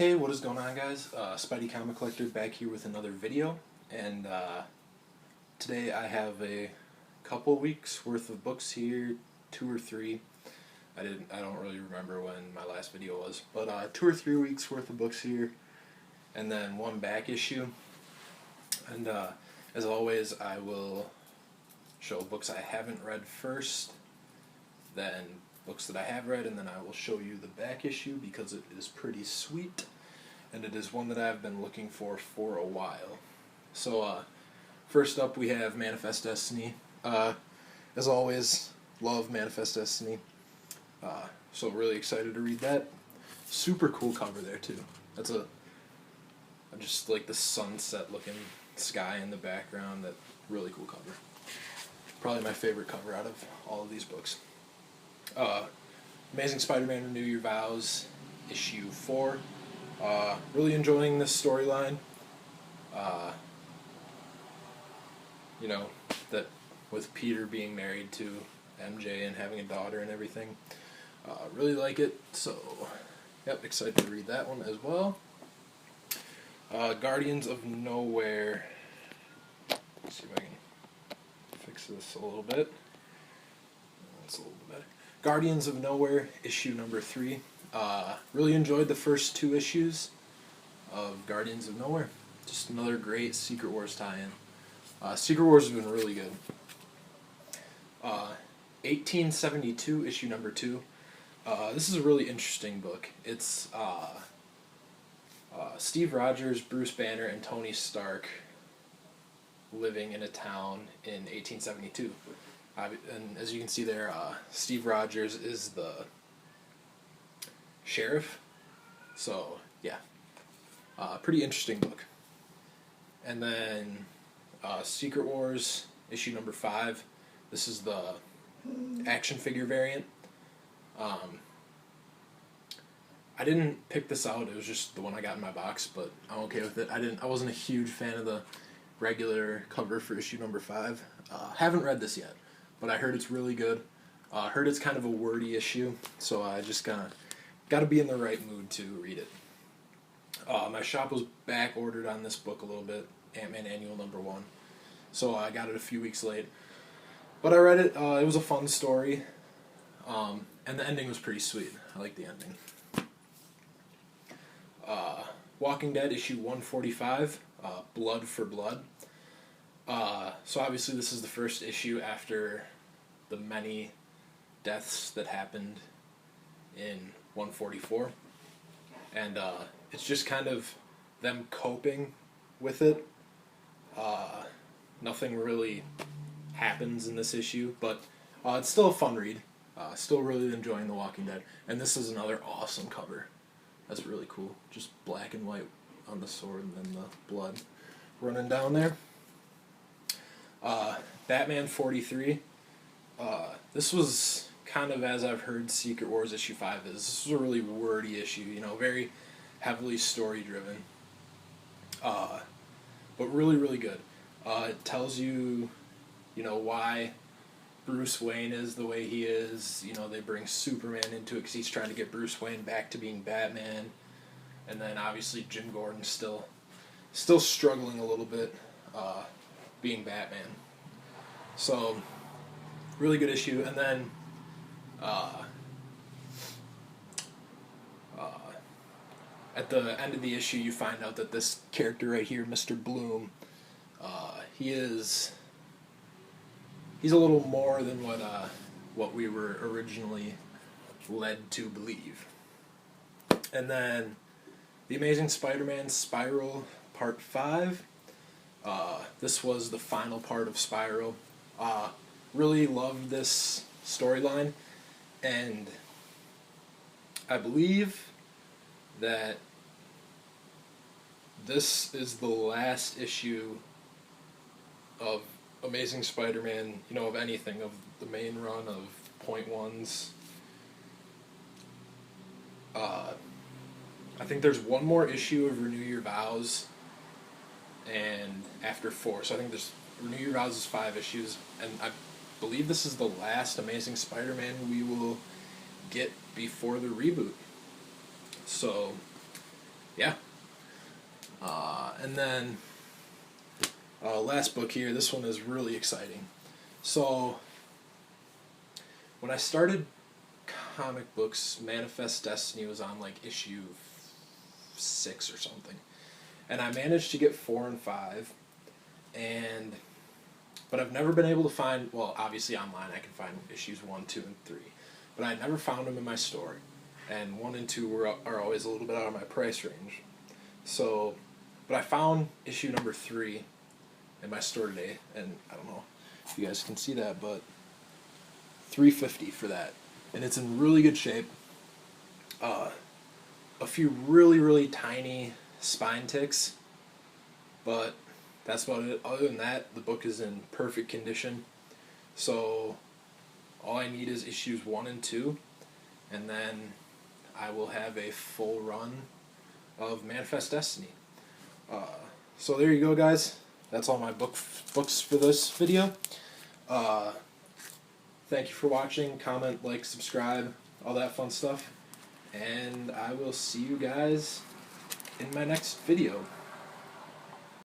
Hey, what is going on, guys? Spidey Comic Collector back here with another video, and today I have a couple weeks worth of books here, 2 or 3. I don't really remember when my last video was, but 2 or 3 weeks worth of books here, and then one back issue. And as always, I will show books I haven't read first, then books that I have read, and then I will show you the back issue because it is pretty sweet, and it is one that I've been looking for a while. So first up we have Manifest Destiny. As always, love Manifest Destiny. So really excited to read that. Super cool cover there too. I just like the sunset looking sky in the background. That really cool cover. Probably my favorite cover out of all of these books. Amazing Spider-Man Renew Your Vows, issue 4. Really enjoying this storyline. That with Peter being married to MJ and having a daughter and everything. Really like it, so yep, excited to read that one as well. Guardians of Nowhere. Let's see if I can fix this a little bit. That's a little bit better. Guardians of Nowhere, issue number 3. Really enjoyed the first 2 issues of Guardians of Nowhere. Just another great Secret Wars tie-in. Secret Wars has been really good. 1872, issue number 2. This is a really interesting book. It's Steve Rogers, Bruce Banner, and Tony Stark living in a town in 1872. And as you can see there, Steve Rogers is the sheriff. So, yeah. Pretty interesting book. And then Secret Wars, issue number 5. This is the action figure variant. I didn't pick this out. It was just the one I got in my box, but I'm okay with it. I wasn't a huge fan of the regular cover for issue number 5. Haven't read this yet, but I heard it's really good. Heard it's kind of a wordy issue, so I just got to be in the right mood to read it. My shop was back ordered on this book a little bit, Ant-Man Annual number 1, so I got it a few weeks late. But I read it. It was a fun story, and the ending was pretty sweet. I like the ending. Walking Dead, issue 145, Blood for Blood. So obviously this is the first issue after the many deaths that happened in 144. And it's just kind of them coping with it. Nothing really happens in this issue, but it's still a fun read. Still really enjoying The Walking Dead. And this is another awesome cover. That's really cool. Just black and white on the sword and then the blood running down there. Batman 43. This was kind of, as I've heard Secret Wars issue 5 is. This was a really wordy issue, very heavily story driven. But really, really good. It tells you, why Bruce Wayne is the way he is. They bring Superman into it because he's trying to get Bruce Wayne back to being Batman. And then obviously Jim Gordon's still struggling a little bit being Batman. So, really good issue. And then at the end of the issue you find out that this character right here, Mr. Bloom, he's a little more than what we were originally led to believe. And then The Amazing Spider-Man Spiral Part 5. This was the final part of Spiral. Really loved this storyline, and I believe that this is the last issue of Amazing Spider-Man, of anything, of the main run of .1s. I think there's one more issue of Renew Your Vows, and after 4, so I think there's Renew Your Vows is 5 issues, and I believe this is the last Amazing Spider-Man we will get before the reboot. So, yeah. And then last book here, this one is really exciting. So when I started comic books, Manifest Destiny was on like issue 6 or something, and I managed to get 4 and 5, but I've never been able to find, well, obviously online I can find issues 1, 2, and 3, but I never found them in my store, and 1 and 2 are always a little bit out of my price range. So, but I found issue number 3 in my store today, and I don't know if you guys can see that, but $3.50 for that, and it's in really good shape. A few really tiny spine ticks, but that's about it. Other than that, the book is in perfect condition. So all I need is issues 1 and 2, and then I will have a full run of Manifest Destiny. So there you go, guys. That's all my books for this video. Thank you for watching. Comment, like, subscribe, all that fun stuff. And I will see you guys in my next video.